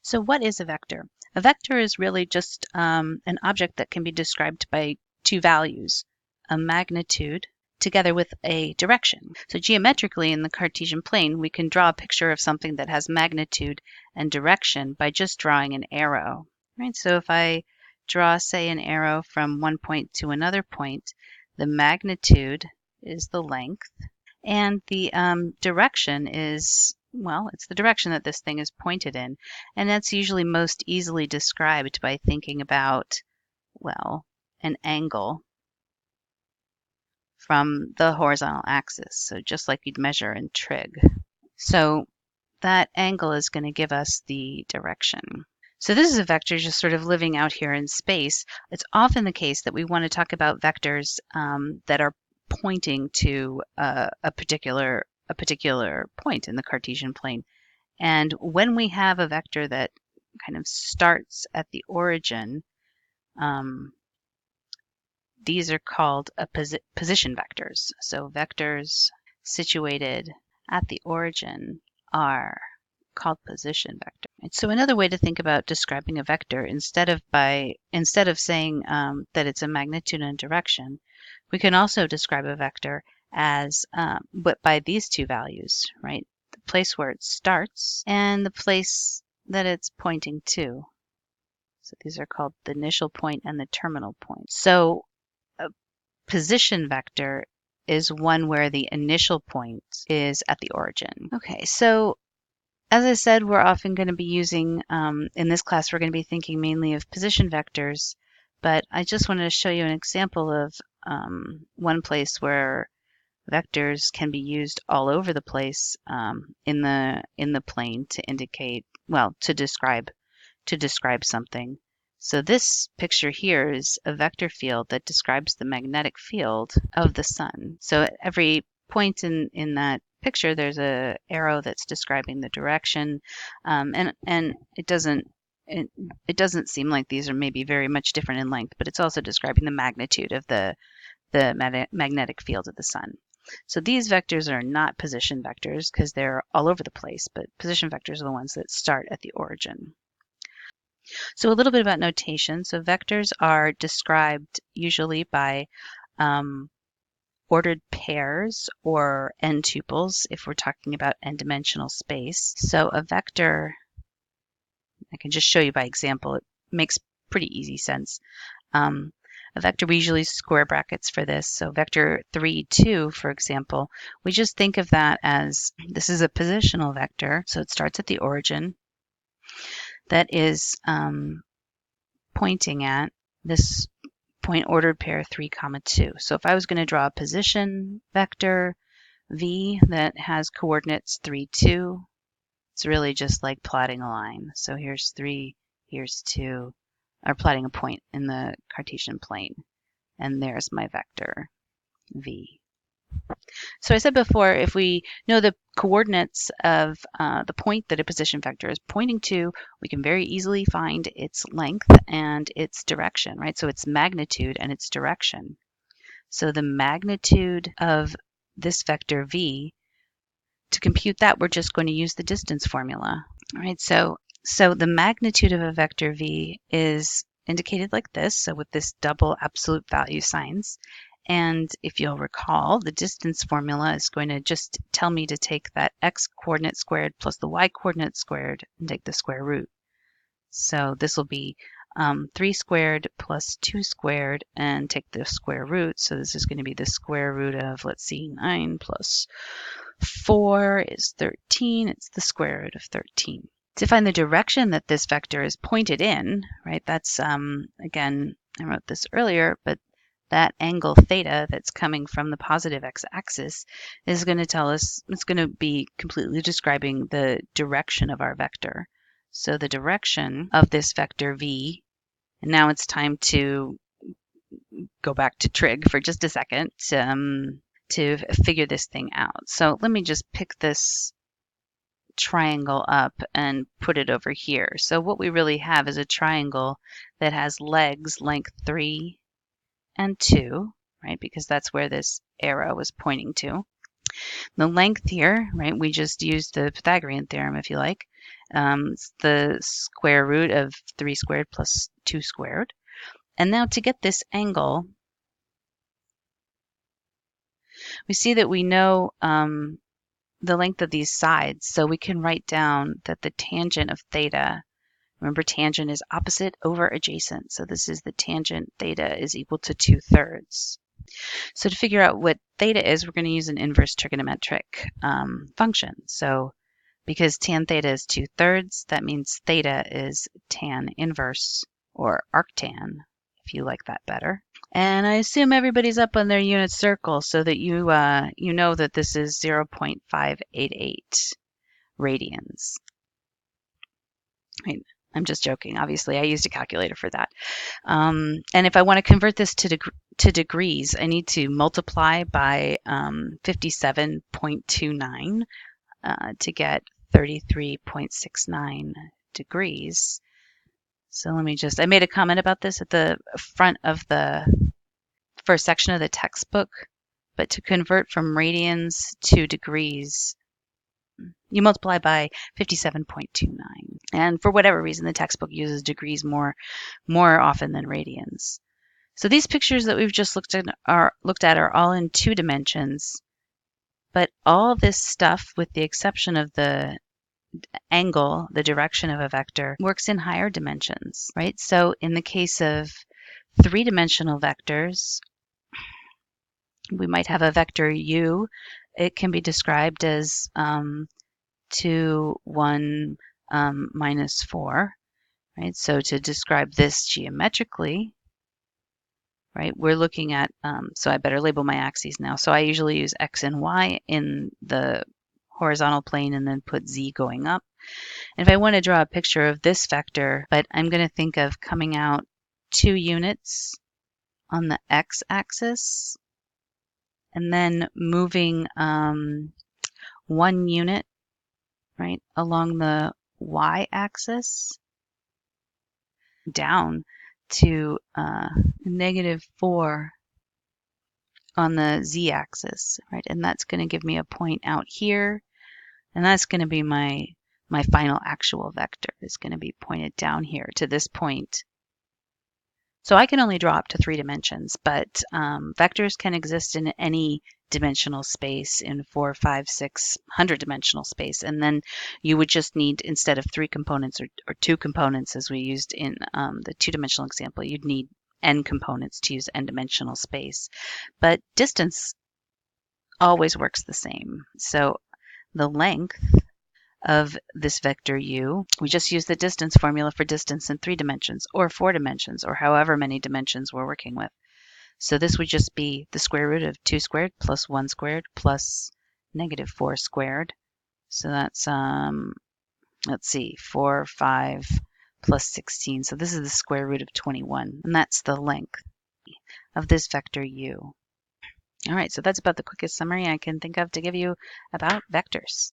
So what is a vector? A vector is really just an object that can be described by two values, a magnitude together with a direction. So geometrically in the Cartesian plane, we can draw a picture of something that has magnitude and direction by just drawing an arrow. Right? So if I draw, say, an arrow from one point to another point, the magnitude is the length, and the direction is, well, it's the direction that this thing is pointed in. And that's usually most easily described by thinking about, well, an angle from the horizontal axis. So just like you'd measure in trig. So that angle is going to give us the direction. So this is a vector just sort of living out here in space. It's often the case that we want to talk about vectors that are pointing to a particular point in the Cartesian plane. And when we have a vector that kind of starts at the origin, these are called position vectors. So vectors situated at the origin are called position vectors. So another way to think about describing a vector, instead of saying that it's a magnitude and direction, we can also describe a vector as but by these two values, right? The place where it starts and the place that it's pointing to. So these are called the initial point and the terminal point. So a position vector is one where the initial point is at the origin. Okay, so as I said, we're often going to be using, in this class, we're going to be thinking mainly of position vectors, but I just wanted to show you an example of one place where vectors can be used all over the place in the plane to indicate, well, to describe something. So this picture here is a vector field that describes the magnetic field of the sun. So at every point in that picture, there's a arrow that's describing the direction, and it doesn't seem like these are maybe very much different in length, but it's also describing the magnitude of the magnetic field of the sun. So these vectors are not position vectors because they're all over the place, but position vectors are the ones that start at the origin. So a little bit about notation. So vectors are described usually by ordered pairs or n-tuples if we're talking about n-dimensional space. So a vector, I can just show you by example, it makes pretty easy sense. A vector, we usually use square brackets for this. So vector 3, 2, for example, we just think of that as, this is a positional vector, so it starts at the origin. That is pointing at this point ordered pair 3, 2. So if I was going to draw a position vector v that has coordinates 3, 2, it's really just like plotting a line. So here's 3, here's 2, or plotting a point in the Cartesian plane. And there's my vector v. So I said before, if we know the coordinates of the point that a position vector is pointing to, we can very easily find its length and its direction, right? So its magnitude and its direction. So the magnitude of this vector v, to compute that, we're just going to use the distance formula, right? So the magnitude of a vector v is indicated like this, so with this double absolute value signs. And if you'll recall, the distance formula is going to just tell me to take that x coordinate squared plus the y coordinate squared and take the square root. So this will be 3 squared plus 2 squared and take the square root. So this is going to be the square root of, let's see, 9 plus 4 is 13. It's the square root of 13. To find the direction that this vector is pointed in, right, that's, again, I wrote this earlier, but that angle theta that's coming from the positive x-axis is going to tell us, it's going to be completely describing the direction of our vector. So the direction of this vector v, and now it's time to go back to trig for just a second to figure this thing out. So let me just pick this triangle up and put it over here. So what we really have is a triangle that has legs length 3 and 2, right? Because that's where this arrow was pointing to. The length here, right? We just used the Pythagorean theorem, if you like. It's the square root of 3 squared plus 2 squared. And now to get this angle, we see that we know the length of these sides, so we can write down that the tangent of theta, remember tangent is opposite over adjacent, so this is the tangent theta is equal to 2/3. So to figure out what theta is, we're going to use an inverse trigonometric function. So because tan theta is 2/3, that means theta is tan inverse, or arctan, if you like that better. And I assume everybody's up on their unit circle so that you know that this is 0.588 radians. Right. I'm just joking. Obviously, I used a calculator for that. And if I want to convert this to degrees, I need to multiply by 57.29 to get 33.69 degrees. So let me I made a comment about this at the front of the first section of the textbook, but to convert from radians to degrees, you multiply by 57.29. And for whatever reason, the textbook uses degrees more often than radians. So these pictures that we've just looked at are all in 2 dimensions, but all this stuff, with the exception of the angle, the direction of a vector, works in higher dimensions, right? So in the case of 3-dimensional vectors, we might have a vector u. It can be described as 2, 1, minus 4, right? So to describe this geometrically, right, we're looking at, so I better label my axes now. So I usually use x and y in the horizontal plane and then put z going up. And if I want to draw a picture of this vector, but I'm going to think of coming out 2 units on the x-axis and then moving 1 unit, right, along the y-axis down to -4 on the z-axis, right? And that's going to give me a point out here, and that's going to be my final actual vector. Is going to be pointed down here to this point. So I can only draw up to 3 dimensions, but vectors can exist in any dimensional space, in 4, 5, 6, 100-dimensional space. And then you would just need, instead of 3 components or 2 components as we used in the 2-dimensional example, you'd need n components to use n-dimensional space. But distance always works the same. So the length of this vector u, we just use the distance formula for distance in 3 dimensions or 4 dimensions or however many dimensions we're working with. So this would just be the square root of 2 squared plus 1 squared plus -4 squared. So that's, let's see, 4, 5 plus 16. So this is the square root of 21, and that's the length of this vector u. All right, so that's about the quickest summary I can think of to give you about vectors.